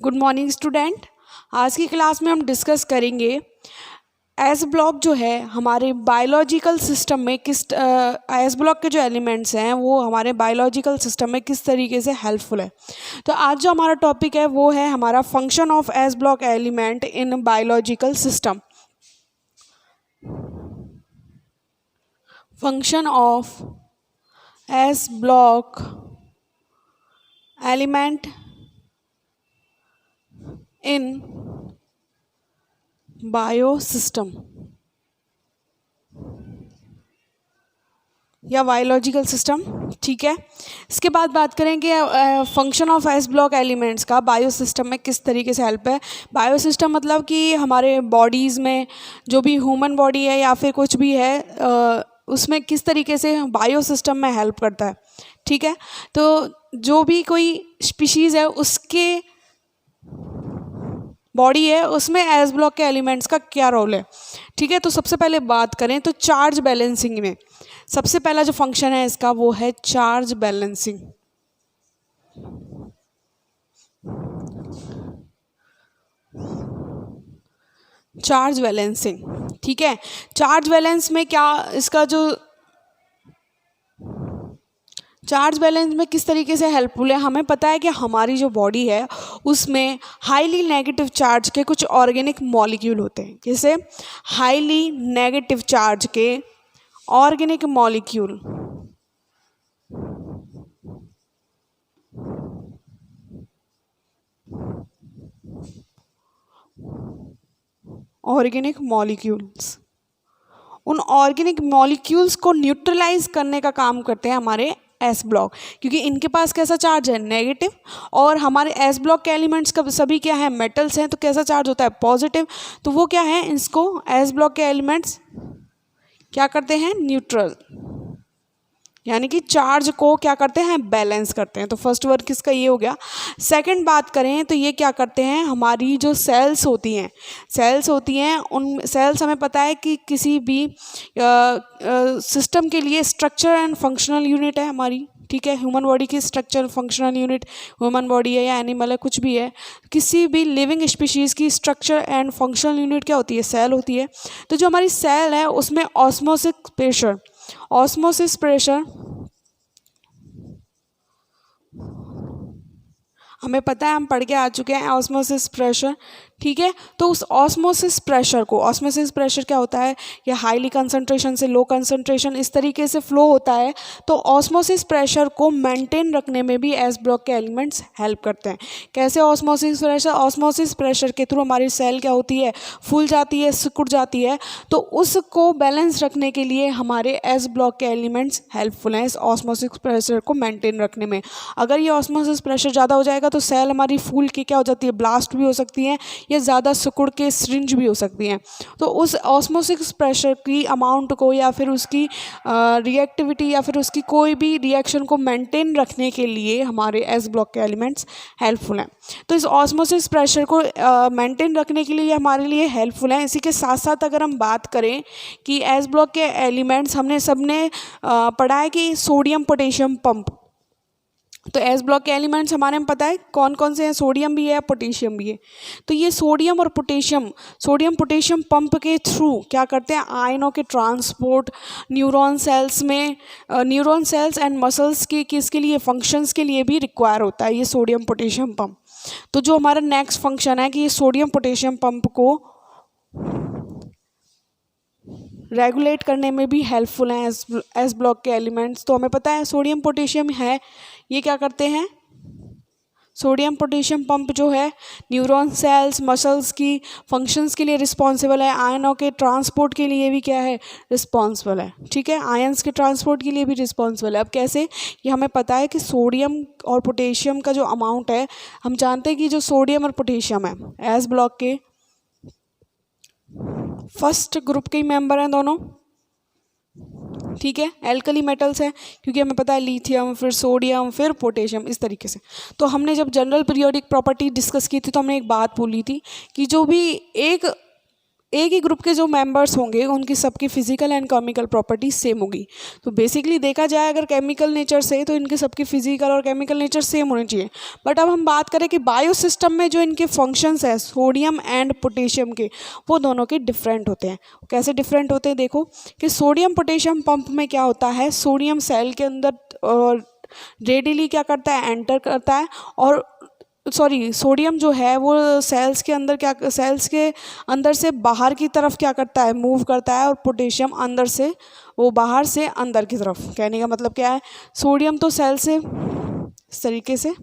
Good morning student. आज की class में हम डिस्कस करेंगे एस ब्लॉक जो है हमारे बायोलॉजिकल सिस्टम में किस एस ब्लॉक के जो एलिमेंट्स हैं वो हमारे बायोलॉजिकल सिस्टम में किस तरीके से हेल्पफुल है। तो आज जो हमारा टॉपिक है वो है हमारा function of S block element in biological system. Function of S block element in biosystem या बायोलॉजिकल सिस्टम। ठीक है, इसके बाद बात करेंगे function of S block elements का बायोसिस्टम में किस तरीके से हेल्प है। बायोसिस्टम मतलब कि हमारे बॉडीज़ में जो भी ह्यूमन बॉडी है या फिर कुछ भी है उसमें किस तरीके से बायोसिस्टम में हेल्प करता है। ठीक है, तो जो भी कोई स्पीशीज़ है उसके बॉडी है उसमें एस ब्लॉक के एलिमेंट्स का क्या रोल है। ठीक है, तो सबसे पहले बात करें तो चार्ज बैलेंसिंग में सबसे पहला जो फंक्शन है इसका वो है चार्ज बैलेंसिंग। चार्ज बैलेंसिंग, ठीक है, चार्ज बैलेंस में क्या इसका जो चार्ज बैलेंस में किस तरीके से हेल्पफुल है। हमें पता है कि हमारी जो बॉडी है उसमें हाईली नेगेटिव चार्ज के कुछ ऑर्गेनिक मॉलिक्यूल होते हैं। जैसे हाईली नेगेटिव चार्ज के ऑर्गेनिक मॉलिक्यूल ऑर्गेनिक मॉलिक्यूल्स उन ऑर्गेनिक मॉलिक्यूल्स को न्यूट्रलाइज करने का काम करते हैं हमारे एस ब्लॉक, क्योंकि इनके पास कैसा चार्ज है नेगेटिव, और हमारे एस ब्लॉक के एलिमेंट्स का सभी क्या है मेटल्स हैं, तो कैसा चार्ज होता है पॉजिटिव। तो वो क्या है इसको एस ब्लॉक के एलिमेंट्स क्या करते हैं न्यूट्रल, यानी कि चार्ज को क्या करते हैं बैलेंस करते हैं। तो फर्स्ट वर्ड किसका ये हो गया। सेकंड बात करें तो ये क्या करते हैं हमारी जो सेल्स होती हैं उन सेल्स हमें पता है कि किसी भी सिस्टम के लिए स्ट्रक्चर एंड फंक्शनल यूनिट है हमारी। ठीक है, ह्यूमन बॉडी की structure functional unit human body है या एनिमल है कुछ भी है, किसी भी लिविंग स्पीशीज़ की स्ट्रक्चर एंड फंक्शनल यूनिट क्या होती है सेल होती है। तो जो हमारी सेल है उसमें ऑस्मोसिस प्रेशर हमें पता है, हम पढ़ के आ चुके हैं ऑस्मोसिस प्रेशर। ठीक है, तो उस ऑस्मोसिस प्रेशर क्या होता है, ये हाईली कंसंट्रेशन से लो कंसंट्रेशन इस तरीके से फ्लो होता है। तो ऑस्मोसिस प्रेशर को मेंटेन रखने में भी एस ब्लॉक के एलिमेंट्स हेल्प करते हैं। कैसे ऑस्मोसिस प्रेशर के थ्रू हमारी सेल क्या होती है फूल जाती है सिकुड़ जाती है, तो उसको बैलेंस रखने के लिए हमारे एस ब्लॉक के एलिमेंट्स हेल्पफुल हैं इस ऑस्मोसिस प्रेशर को मेंटेन रखने में। अगर ये ऑस्मोसिस प्रेशर ज़्यादा हो जाएगा तो सेल हमारी फूल के क्या हो जाती है ब्लास्ट भी हो सकती है या ज़्यादा सिकुड़ के श्रिंज भी हो सकती हैं। तो उस ऑस्मोसिस प्रेशर की अमाउंट को या फिर उसकी रिएक्टिविटी या फिर उसकी कोई भी रिएक्शन को मेंटेन रखने के लिए हमारे एस ब्लॉक के एलिमेंट्स हेल्पफुल हैं। तो इस ऑस्मोसिस प्रेशर को मेंटेन रखने के लिए हमारे लिए हेल्पफुल हैं। इसी के साथ साथ अगर हम बात करें कि एस ब्लॉक के एलिमेंट्स हमने सबने पढ़ा है कि सोडियम पोटेशियम पंप, तो एस ब्लॉक के एलिमेंट्स हमारे में पता है कौन कौन से हैं, सोडियम भी है पोटेशियम भी है। तो ये सोडियम पोटेशियम पंप के थ्रू क्या करते हैं आयनों के transport neuron cells and muscles की किसके लिए फंक्शंस के लिए भी रिक्वायर होता है ये सोडियम पोटेशियम पंप। तो जो हमारा नेक्स्ट फंक्शन है कि ये सोडियम पोटेशियम पंप को रेगुलेट करने में भी हेल्पफुल हैं एस ब्लॉक के एलिमेंट्स। तो हमें पता है सोडियम पोटेशियम है ये क्या करते हैं सोडियम पोटेशियम पंप जो है न्यूरॉन सेल्स मसल्स की फंक्शंस के लिए रिस्पॉन्सिबल है, आयनों के ट्रांसपोर्ट के लिए भी क्या है रिस्पॉन्सिबल है। ठीक है, आयंस के ट्रांसपोर्ट के लिए भी रिस्पॉन्सिबल है। अब कैसे ये हमें पता है कि सोडियम और पोटेशियम का जो अमाउंट है हम जानते हैं कि जो सोडियम और पोटेशियम है एस ब्लॉक के फर्स्ट ग्रुप के ही मेंबर हैं दोनों। ठीक है, एल्कली मेटल्स हैं क्योंकि हमें पता है लिथियम फिर सोडियम फिर पोटेशियम इस तरीके से। तो हमने जब जनरल पीरियोडिक प्रॉपर्टी डिस्कस की थी तो हमने एक बात बोली थी कि जो भी एक एक ही ग्रुप के जो मेंबर्स होंगे उनकी सबकी physical and chemical properties same होगी। तो बेसिकली देखा जाए अगर केमिकल नेचर से, तो इनके सबकी फिजिकल और केमिकल नेचर सेम होनी चाहिए। बट अब हम बात करें कि बायो सिस्टम में जो इनके फंक्शंस है सोडियम एंड पोटेशियम के, वो दोनों के डिफरेंट होते हैं। कैसे डिफरेंट होते हैं, देखो कि सोडियम पोटेशियम पंप में क्या होता है, सोडियम सेल के अंदर रेडिली क्या करता है, एंटर करता है, और सोडियम जो है वो सेल्स के अंदर से बाहर की तरफ क्या करता है, मूव करता है, और पोटेशियम बाहर से अंदर की तरफ। कहने का मतलब क्या है, सोडियम तो सेल से इस तरीके से,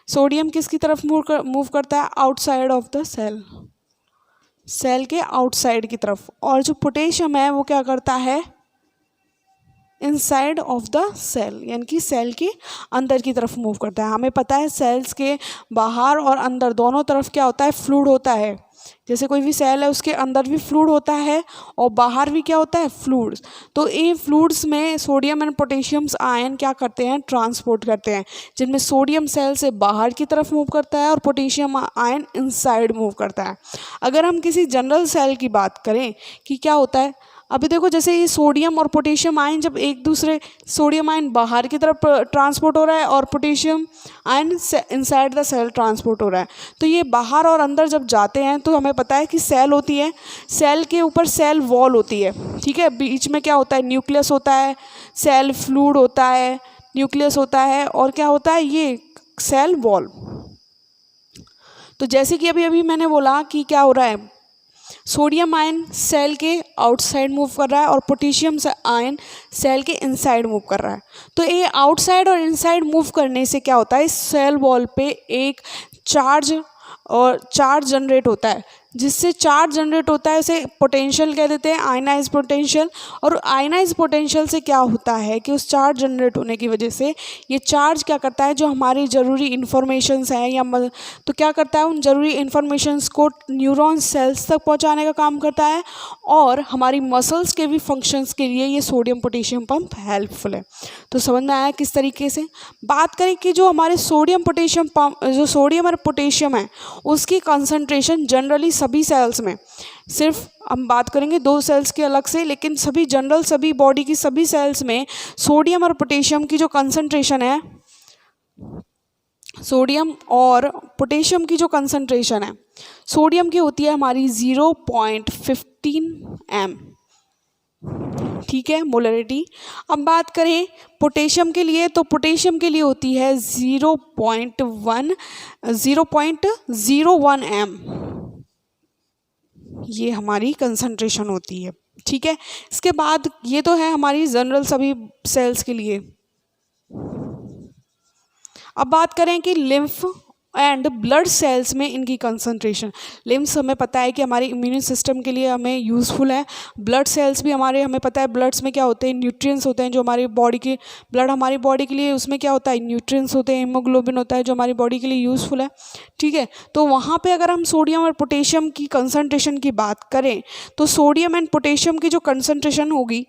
सोडियम किसकी तरफ मूव करता है, आउटसाइड ऑफ द सेल के आउटसाइड की तरफ, और जो पोटेशियम है वो क्या करता है, इनसाइड ऑफ द सेल, यानी कि सेल के अंदर की तरफ मूव करता है। हमें पता है सेल्स के बाहर और अंदर दोनों तरफ क्या होता है, फ्लूइड होता है। जैसे कोई भी सेल है उसके अंदर भी फ्लूइड होता है और बाहर भी क्या होता है, फ्लूइड्स। तो ये फ्लूइड्स में सोडियम एंड पोटेशियम आयन क्या करते हैं, ट्रांसपोर्ट करते हैं, जिनमें सोडियम सेल से बाहर की तरफ मूव करता है और पोटेशियम आयन इनसाइड मूव करता है। अगर हम किसी जनरल सेल की बात करें कि क्या होता है, अभी देखो जैसे ये सोडियम और पोटेशियम आयन जब एक दूसरे, सोडियम आयन बाहर की तरफ ट्रांसपोर्ट हो रहा है और potassium ion inside the cell transport हो रहा है, तो ये बाहर और अंदर जब जाते हैं तो हमें पता है कि सेल होती है, सेल के ऊपर सेल वॉल होती है, ठीक है, बीच में क्या होता है, न्यूक्लियस होता है, सेल फ्लूइड होता है, न्यूक्लियस होता है, और क्या होता है, ये सेल वॉल। तो जैसे कि अभी मैंने बोला कि क्या हो रहा है, सोडियम आयन सेल के आउटसाइड मूव कर रहा है और पोटेशियम आयन सेल के इनसाइड मूव कर रहा है। तो ये आउटसाइड और इनसाइड मूव करने से क्या होता है, सेल वॉल पे एक चार्ज जनरेट होता है, जिससे चार्ज जनरेट होता है उसे पोटेंशियल कह देते हैं, आयनाइज पोटेंशियल। और आयनाइज पोटेंशियल से क्या होता है कि उस चार्ज जनरेट होने की वजह से ये चार्ज क्या करता है, जो हमारी ज़रूरी इन्फॉर्मेशंस हैं तो क्या करता है, उन ज़रूरी इन्फॉर्मेशंस को न्यूरॉन सेल्स तक पहुंचाने का काम करता है, और हमारी मसल्स के भी फंक्शंस के लिए ये सोडियम पोटेशियम पंप हेल्पफुल है। तो समझ में आया किस तरीके से। बात करें कि जो हमारे सोडियम पोटेशियम पंप, जो सोडियम और पोटेशियम है उसकी कंसंट्रेशन जनरली सभी सेल्स में, सिर्फ हम बात करेंगे 2 सेल्स के अलग से, लेकिन सभी बॉडी की सभी सेल्स में सोडियम और पोटेशियम की जो कंसंट्रेशन है, सोडियम और पोटेशियम की जो कंसंट्रेशन है, सोडियम की होती है हमारी 0.15 m, ठीक है, मोलरिटी। अब बात करें पोटेशियम के लिए, तो पोटेशियम के लिए होती है 0.01 m, ये हमारी कंसंट्रेशन होती है, ठीक है। इसके बाद ये तो है हमारी जनरल सभी सेल्स के लिए। अब बात करें कि लिम्फ एंड ब्लड सेल्स में इनकी कंसंट्रेशन। लिम्फ्स हमें पता है कि हमारे इम्यून सिस्टम के लिए हमें यूज़फुल है, ब्लड सेल्स भी हमें पता है ब्लड्स में क्या होते हैं, न्यूट्रिएंट्स होते हैं, जो हमारी बॉडी के ब्लड हमारी बॉडी के लिए, उसमें क्या होता है, न्यूट्रिएंट्स होते हैं, हीमोग्लोबिन होता है, जो हमारी बॉडी के लिए यूज़फुल है, ठीक है। तो वहाँ पर अगर हम सोडियम और पोटेशियम की कंसंट्रेशन की बात करें, तो सोडियम एंड पोटेशियम की जो कंसंट्रेशन होगी,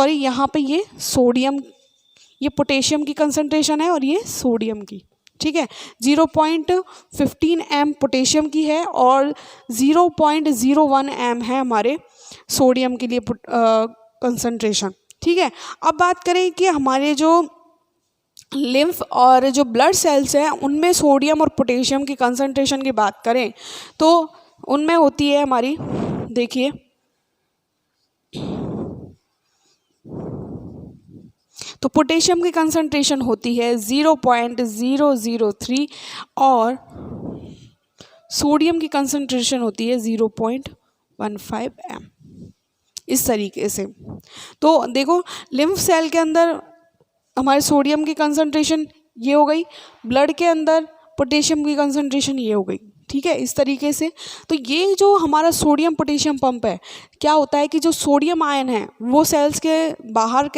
यहाँ पर ये पोटेशियम की कंसंट्रेशन है और ये सोडियम की, ठीक है। 0.15 m पोटेशियम की है और 0.01 m है हमारे सोडियम के लिए कंसंट्रेशन, ठीक है। अब बात करें कि हमारे जो लिम्फ और जो ब्लड सेल्स हैं उनमें सोडियम और पोटेशियम की कंसंट्रेशन की बात करें, तो उनमें होती है हमारी, देखिए तो पोटेशियम की कंसंट्रेशन होती है 0.003 और सोडियम की कंसंट्रेशन होती है 0.15 m, इस तरीके से। तो देखो लिम्फ सेल के अंदर हमारे सोडियम की कंसंट्रेशन ये हो गई, ब्लड के अंदर पोटेशियम की कंसंट्रेशन ये हो गई, ठीक है, इस तरीके से। तो ये जो हमारा सोडियम पोटेशियम पंप है, क्या होता है कि जो सोडियम आयन है वो सेल्स के बाहर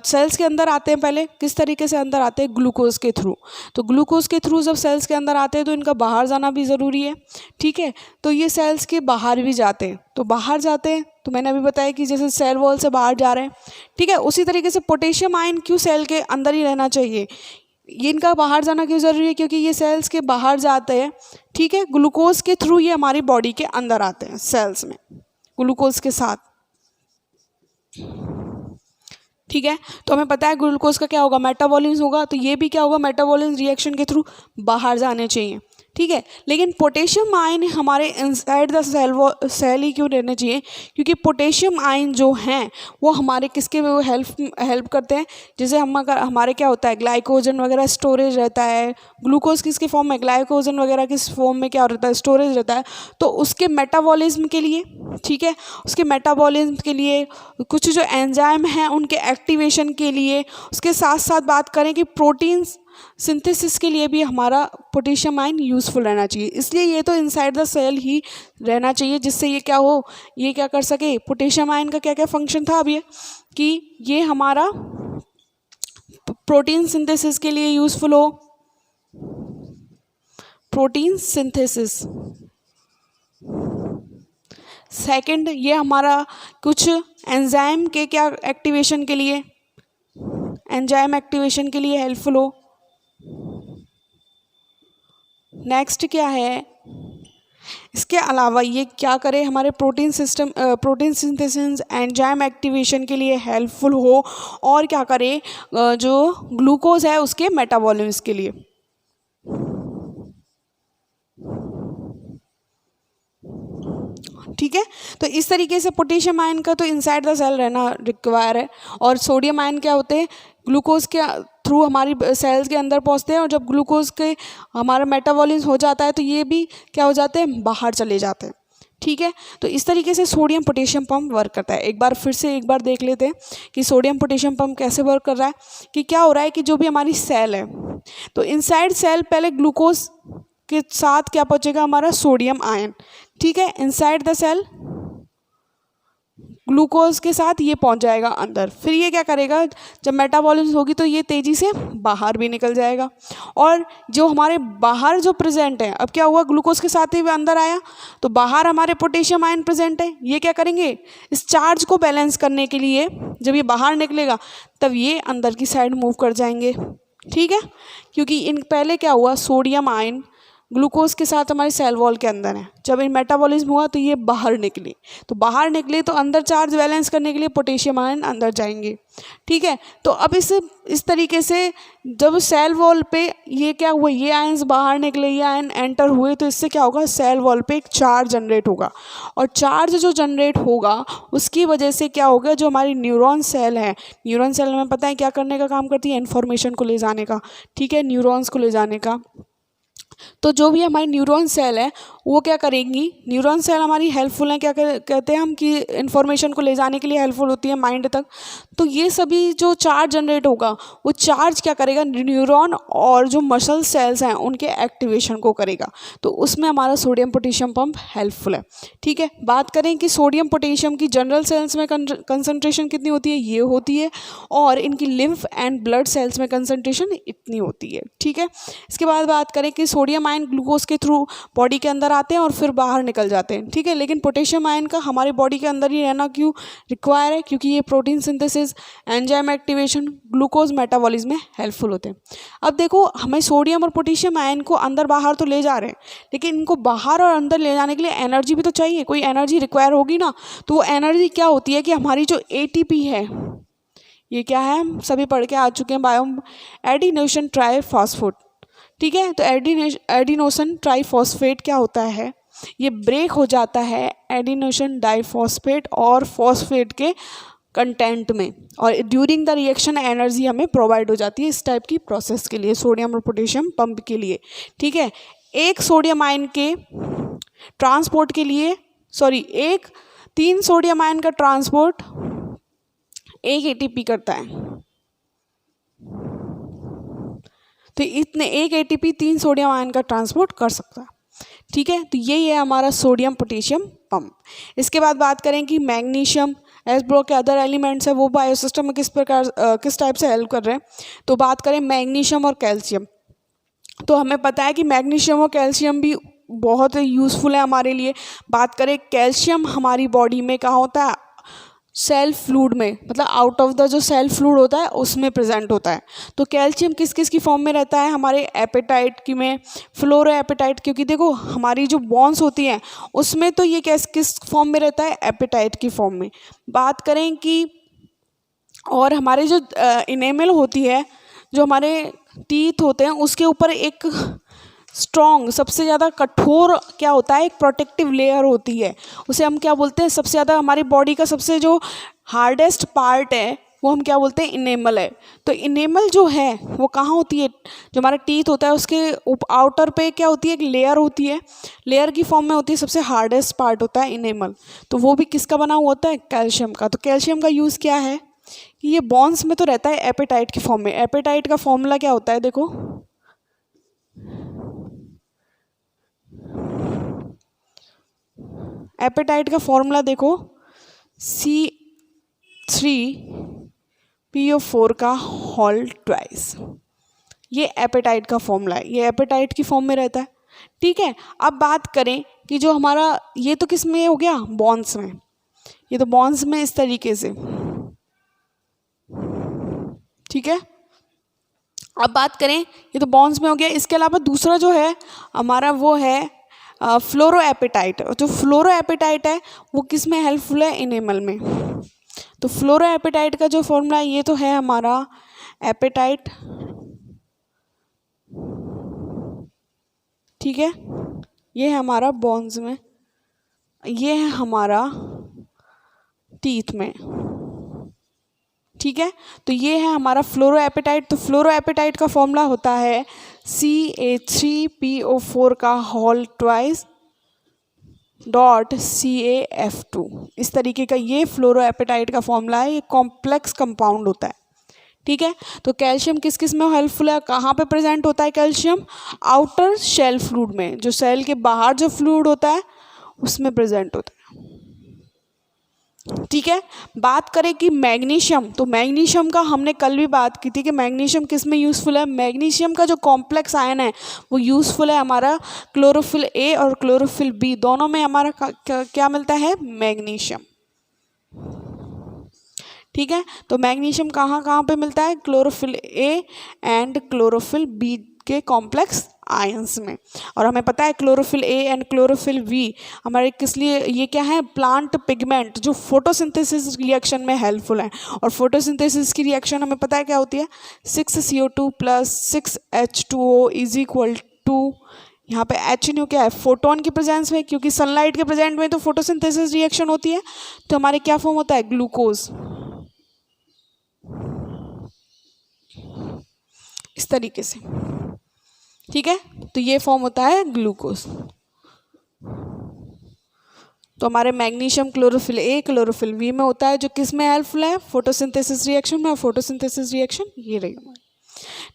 सेल्स के अंदर आते हैं, पहले किस तरीके से अंदर आते हैं, ग्लूकोज के थ्रू। तो ग्लूकोज के थ्रू जब सेल्स के अंदर आते हैं तो इनका बाहर जाना भी ज़रूरी है, ठीक है। तो ये सेल्स के बाहर भी जाते हैं, तो बाहर जाते हैं तो मैंने अभी बताया कि जैसे सेल वॉल से बाहर जा रहे हैं, ठीक है। उसी तरीके से पोटेशियम आयन क्यों सेल के अंदर ही रहना चाहिए, ये इनका बाहर जाना क्यों ज़रूरी है, क्योंकि ये सेल्स के बाहर जाते हैं, ठीक है, ग्लूकोज के थ्रू ये हमारी बॉडी के अंदर आते हैं सेल्स में, ग्लूकोज के साथ। ठीक है, तो हमें पता है ग्लूकोज का क्या होगा, मेटाबॉलिज्म होगा, तो ये भी क्या होगा, मेटाबॉलिज्म रिएक्शन के थ्रू बाहर जाने चाहिए। ठीक है, लेकिन पोटेशियम आयन हमारे इनसाइड द सेल ही क्यों रहने चाहिए, क्योंकि पोटेशियम आयन जो हैं वो हमारे किसके वो हेल्प करते हैं, जैसे हम अगर हमारे क्या होता है ग्लाइकोजन वगैरह स्टोरेज रहता है, ग्लूकोज किसके फॉर्म में, ग्लाइकोजन वगैरह किस फॉर्म में क्या रहता है, स्टोरेज रहता है, तो उसके मेटाबॉलिज्म के लिए, ठीक है, उसके मेटाबॉलिज्म के लिए कुछ जो एंजाइम हैं उनके एक्टिवेशन के लिए, उसके साथ साथ बात करें कि प्रोटीन सिंथेसिस के लिए भी हमारा पोटेशियम आयन यूज़फुल रहना चाहिए। इसलिए ये तो इनसाइड द सेल ही रहना चाहिए, जिससे ये क्या हो, ये क्या कर सके, पोटेशियम आयन का क्या क्या फंक्शन था अब ये, कि ये हमारा प्रोटीन सिंथेसिस के लिए यूज़फुल हो, प्रोटीन सिंथेसिस। सेकंड, ये हमारा कुछ एंजाइम के क्या एक्टिवेशन के लिए, एंजाइम एक्टिवेशन के लिए हेल्पफुल हो। नेक्स्ट क्या है, इसके अलावा ये क्या करे, हमारे प्रोटीन सिंथेसिस एंजाइम एक्टिवेशन के लिए हेल्पफुल हो, और क्या करे, जो ग्लूकोज है उसके मेटाबॉलिज्म के लिए। ठीक है, तो इस तरीके से पोटेशियम आयन का तो इनसाइड द सेल रहना रिक्वायर है, और सोडियम आयन क्या होते हैं, ग्लूकोज के थ्रू हमारी सेल्स के अंदर पहुंचते हैं, और जब ग्लूकोज के हमारा मेटाबॉलिज्म हो जाता है तो ये भी क्या हो जाते हैं, बाहर चले जाते हैं। ठीक है, तो इस तरीके से सोडियम पोटेशियम पंप वर्क करता है। एक बार देख लेते हैं कि सोडियम पोटेशियम पंप कैसे वर्क कर रहा है, कि क्या हो रहा है कि जो भी हमारी सेल है, तो इनसाइड सेल पहले ग्लूकोज के साथ क्या पहुंचेगा, हमारा सोडियम आयन। ठीक है, इनसाइड द सेल ग्लूकोज के साथ ये पहुंच जाएगा अंदर, फिर ये क्या करेगा, जब मेटाबॉलिज्म होगी तो ये तेज़ी से बाहर भी निकल जाएगा, और जो हमारे बाहर जो प्रेजेंट है, अब क्या हुआ, ग्लूकोज के साथ ही वो अंदर आया, तो बाहर हमारे पोटेशियम आयन प्रेजेंट है, ये क्या करेंगे, इस चार्ज को बैलेंस करने के लिए जब ये बाहर निकलेगा तब ये अंदर की साइड मूव कर जाएंगे। ठीक है, क्योंकि इन पहले क्या हुआ, सोडियम आयन ग्लूकोज के साथ हमारे सेल वॉल के अंदर है, जब इन मेटाबॉलिज्म हुआ तो ये बाहर निकले, तो अंदर चार्ज बैलेंस करने के लिए पोटेशियम आयन अंदर जाएंगे। ठीक है, तो अब इस तरीके से जब सेल वॉल पे ये क्या हुआ, ये आयन्स बाहर निकले, ये आयन एंटर हुए, तो इससे क्या होगा, सेल वॉल पे एक चार्ज जनरेट होगा, और चार्ज जो जनरेट होगा उसकी वजह से क्या होगा, जो हमारी न्यूरॉन सेल है, न्यूरॉन सेल हमें पता है क्या करने का काम करती है, इन्फॉर्मेशन को ले जाने का। ठीक है, न्यूरॉन्स को ले जाने का, तो जो भी हमारी न्यूरॉन सेल है वो क्या करेंगी, न्यूरॉन सेल हमारी हेल्पफुल है, क्या कहते हैं हम कि इन्फॉर्मेशन को ले जाने के लिए हेल्पफुल होती है माइंड तक। तो ये सभी जो चार्ज जनरेट होगा वो चार्ज क्या करेगा, न्यूरॉन और जो मसल सेल्स हैं उनके एक्टिवेशन को करेगा, तो उसमें हमारा सोडियम पोटेशियम पंप हेल्पफुल है। ठीक है, बात करें कि सोडियम पोटेशियम की जनरल सेल्स में कंसंट्रेशन कितनी होती है, ये होती है, और इनकी लिम्फ एंड ब्लड सेल्स में कंसंट्रेशन इतनी होती है। ठीक है, इसके बाद बात करें कि सोडियम आयन ग्लूकोज के थ्रू बॉडी के अंदर आते हैं और फिर बाहर निकल जाते हैं। ठीक है, लेकिन पोटेशियम आयन का हमारे बॉडी के अंदर ही रहना क्यों रिक्वायर है, क्योंकि ये protein synthesis, enzyme activation, glucose metabolism में हेल्पफुल होते हैं। अब देखो, हमें सोडियम और पोटेशियम आयन को अंदर बाहर तो ले जा रहे हैं, लेकिन इनको बाहर और अंदर ले जाने के लिए एनर्जी भी तो चाहिए, कोई एनर्जी रिक्वायर होगी ना। तो वो एनर्जी क्या होती है कि हमारी जो ATP है, ये क्या है, हम सभी पढ़ के आ चुके हैं, बायो एडिनोसिन ट्राइफॉस्फेट। ठीक है, तो एडिनोसिन ट्राइफॉस्फेट क्या होता है, ये ब्रेक हो जाता है एडिनोसिन डाइफॉस्फेट और फॉस्फेट के कंटेंट में, और ड्यूरिंग द रिएक्शन एनर्जी हमें प्रोवाइड हो जाती है इस टाइप की प्रोसेस के लिए, सोडियम और पोटेशियम पंप के लिए। ठीक है, एक सोडियम आयन के ट्रांसपोर्ट के लिए, एक 3 सोडियम आयन का ट्रांसपोर्ट 1 ATP करता है, तो इतने 1 ATP 3 सोडियम आयन का ट्रांसपोर्ट कर सकता है। ठीक है, तो यही है हमारा सोडियम पोटेशियम पंप। इसके बाद बात करें कि मैग्नीशियम एस ब्रो के अदर एलिमेंट्स है वो बायोसिस्टम में किस टाइप से हेल्प कर रहे हैं। तो बात करें मैग्नीशियम और कैल्शियम, तो हमें पता है कि मैग्नीशियम और कैल्शियम भी बहुत यूज़फुल है हमारे लिए। बात करें कैल्शियम, हमारी बॉडी में कहाँ होता है, सेल फ्लूइड में, मतलब आउट ऑफ द जो सेल फ्लूइड होता है उसमें प्रेजेंट होता है। तो कैल्शियम किस किस की फॉर्म में रहता है, हमारे एपेटाइट की में, फ्लोरो एपेटाइट, क्योंकि देखो हमारी जो बॉन्स होती हैं उसमें तो ये किस फॉर्म में रहता है, एपेटाइट की फॉर्म में। बात करें कि और हमारे जो इनेमल होती है, जो हमारे टीथ होते हैं उसके ऊपर एक स्ट्रॉन्ग, सबसे ज़्यादा कठोर क्या होता है, एक प्रोटेक्टिव लेयर होती है, उसे हम क्या बोलते हैं, सबसे ज़्यादा हमारी बॉडी का सबसे जो हार्डेस्ट पार्ट है वो हम क्या बोलते हैं, इनेमल है। तो इनेमल जो है वो कहाँ होती है, जो हमारा टीथ होता है उसके आउटर पे क्या होती है, एक लेयर होती है, लेयर की फॉर्म में होती है, सबसे हार्डेस्ट पार्ट होता है इनेमल। तो वो भी किसका बना हुआ होता है, कैल्शियम का। तो कैल्शियम का यूज़ क्या है कि ये बॉन्स में तो रहता है एपेटाइट की फॉर्म में। एपेटाइट का फॉर्मूला क्या होता है, देखो एपेटाइट का फॉर्मूला देखो, C3PO4 का होल ट्वाइस, ये एपेटाइट का फॉर्मूला है, ये एपेटाइट की फॉर्म में रहता है। ठीक है, अब बात करें कि जो हमारा ये तो किस में हो गया, बॉन्स में, ये तो बॉन्स में इस तरीके से, ठीक है। अब बात करें, ये तो बॉन्स में हो गया, इसके अलावा दूसरा जो है हमारा वो है फ्लोरो एपेटाइट। जो फ्लोरो एपेटाइट है वो किस में हेल्पफुल है, इनेमल में। तो फ्लोरो एपेटाइट का जो फॉर्मूला ये तो है हमारा एपेटाइट, ठीक है, ये है हमारा बॉन्स में, ये है हमारा टीथ में, ठीक है। तो ये है हमारा फ्लोरो एपेटाइट। तो फ्लोरो एपेटाइट का फॉर्मूला होता है CA3PO4 का होल ट्वाइस डॉट CaF2। इस तरीके का ये फ्लोरो एपेटाइट का फॉर्मूला है, ये कॉम्प्लेक्स कंपाउंड होता है, ठीक है। तो कैल्शियम किस किस में हेल्पफुल है, कहाँ पे प्रेजेंट होता है कैल्शियम, आउटर शेल फ्लूइड में, जो सेल के बाहर जो फ्लूइड होता है उसमें प्रेजेंट होता है, ठीक है। बात करें कि मैग्नीशियम, तो मैग्नीशियम का हमने कल भी बात की थी कि मैग्नीशियम किस में यूज़फुल है। मैग्नीशियम का जो कॉम्प्लेक्स आयन है वो यूज़फुल है हमारा क्लोरोफिल ए और क्लोरोफिल बी, दोनों में हमारा क्या मिलता है, मैग्नीशियम, ठीक है। तो मैग्नीशियम कहाँ कहाँ पे मिलता है, chlorophyll A and chlorophyll B के कॉम्प्लेक्स आयंस में। और हमें पता है chlorophyll A and chlorophyll B हमारे किस लिए, ये क्या है, प्लांट पिगमेंट जो फोटोसिंथेसिस रिएक्शन में हेल्पफुल है। और फोटोसिंथेसिस की रिएक्शन हमें पता है क्या होती है, 6CO2 + 6H2O is equal to, यहाँ पे एच न्यू क्या है, फोटोन की प्रेजेंस में, क्योंकि सनलाइट के प्रेजेंट में तो फोटोसिंथेसिस रिएक्शन होती है, तो हमारे क्या फॉर्म होता है, ग्लूकोज, इस तरीके से, ठीक है। तो ये फॉर्म होता है ग्लूकोज। तो हमारे magnesium chlorophyll A chlorophyll B में होता है, जो किस में हेल्पफुल है, फोटोसिंथेसिस रिएक्शन में। और फोटोसिंथेसिस रिएक्शन ये रही हमारी,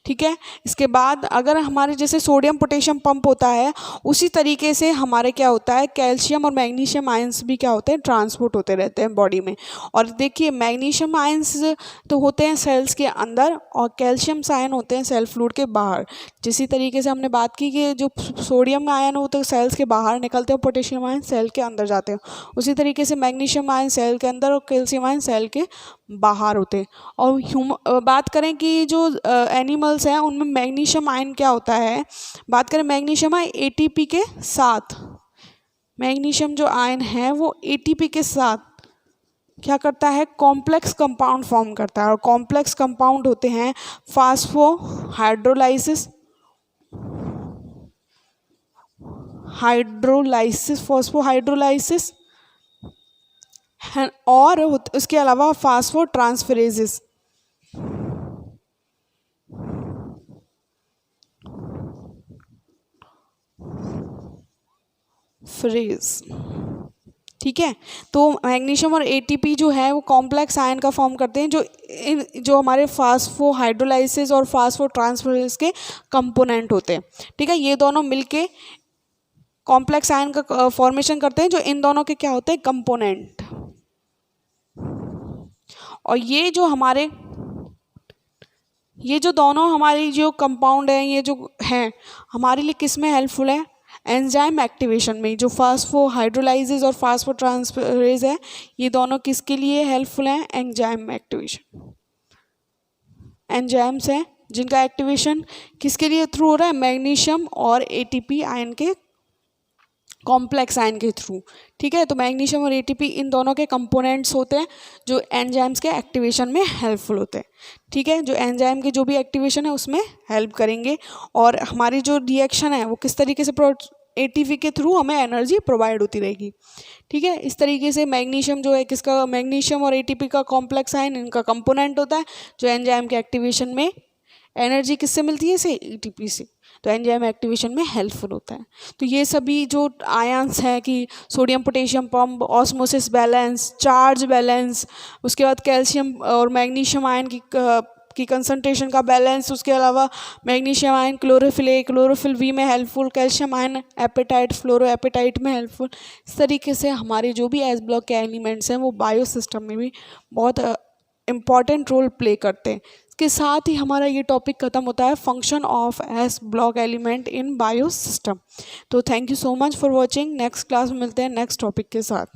ठीक है। इसके बाद अगर हमारे जैसे सोडियम पोटेशियम पंप होता है, उसी तरीके से हमारे क्या होता है, कैल्शियम और मैग्नीशियम आयंस भी क्या होते हैं, ट्रांसपोर्ट होते रहते हैं बॉडी में। और देखिए मैग्नीशियम आयंस तो होते हैं सेल्स के अंदर और कैल्शियम आयन होते हैं सेल फ्लूइड के बाहर। जिसी तरीके से हमने बात की कि जो सोडियम आयन होते हैं सेल्स के बाहर निकलते हैं, पोटेशियम आयन सेल के अंदर जाते हैं, उसी तरीके से मैग्नीशियम आयन सेल के अंदर और कैल्शियम आयन सेल के बाहर होते हैं। और बात करें कि जो एनिमल्स हैं उनमें मैग्नीशियम आयन क्या होता है, बात करें मैग्नीशियम आयन ATP के साथ, मैग्नीशियम जो आयन है वो ATP के साथ क्या करता है, कॉम्प्लेक्स कंपाउंड फॉर्म करता है। और कॉम्प्लेक्स कंपाउंड होते हैं फास्फोहाइड्रोलाइसिस, फॉस्फोहाइड्रोलाइसिस और उसके अलावा फास्फोट्रांसफरेजेस, ठीक है। तो मैग्नीशियम और ATP जो है वो कॉम्प्लेक्स आयन का फॉर्म करते हैं, जो हमारे फास्फोहाइड्रोलाइसिस और फास्फोट्रांसफरेज के कंपोनेंट होते हैं, ठीक है। ये दोनों मिलके कॉम्प्लेक्स आयन का फॉर्मेशन करते हैं, जो इन दोनों के क्या होते हैं, कंपोनेंट। और ये जो दोनों हमारी जो कंपाउंड है, ये जो हैं हमारे लिए किस में हेल्पफुल है, एंजाइम एक्टिवेशन में जो फास्फोहाइड्रोलाइसिस और फास्फोट्रांसफरेज है, ये दोनों किसके लिए हेल्पफुल हैं? Enzyme activation. एंजाइम्स हैं जिनका एक्टिवेशन किसके लिए थ्रू हो रहा है? मैग्नीशियम और एटीपी आयन के कॉम्प्लेक्स आयन के थ्रू। ठीक है, तो मैग्नीशियम और एटीपी इन दोनों के कंपोनेंट्स होते हैं जो एंजाइम्स के एक्टिवेशन में हेल्पफुल होते हैं। ठीक है, जो एंजाइम के जो भी एक्टिवेशन है उसमें हेल्प करेंगे, और हमारी जो रिएक्शन है वो किस तरीके से एटीपी के थ्रू हमें एनर्जी प्रोवाइड होती रहेगी। ठीक है, इस तरीके से मैग्नीशियम जो है किसका? मैग्नीशियम और एटीपी का कॉम्प्लेक्स आयन इनका कंपोनेंट होता है जो एंजाइम के एक्टिवेशन में एनर्जी किससे मिलती है? इसे एटीपी से, तो एंजाइम एक्टिवेशन में हेल्पफुल होता है। तो ये सभी जो आयंस हैं कि sodium potassium pump, osmosis balance, charge balance, उसके बाद कैल्शियम और मैग्नीशियम आयन की कंसंट्रेशन का बैलेंस, उसके अलावा magnesium ion chlorophyll A chlorophyll B में helpful, calcium ion apatite fluoro apatite में हेल्पफुल। इस तरीके से हमारे जो भी एस ब्लॉक के एलिमेंट्स हैं वो बायो सिस्टम में भी बहुत इम्पॉर्टेंट रोल प्ले करते हैं। इसके साथ ही हमारा ये टॉपिक ख़त्म होता है function of S block element in bio system. तो thank you so much for watching. Next class में मिलते हैं नेक्स्ट टॉपिक के साथ।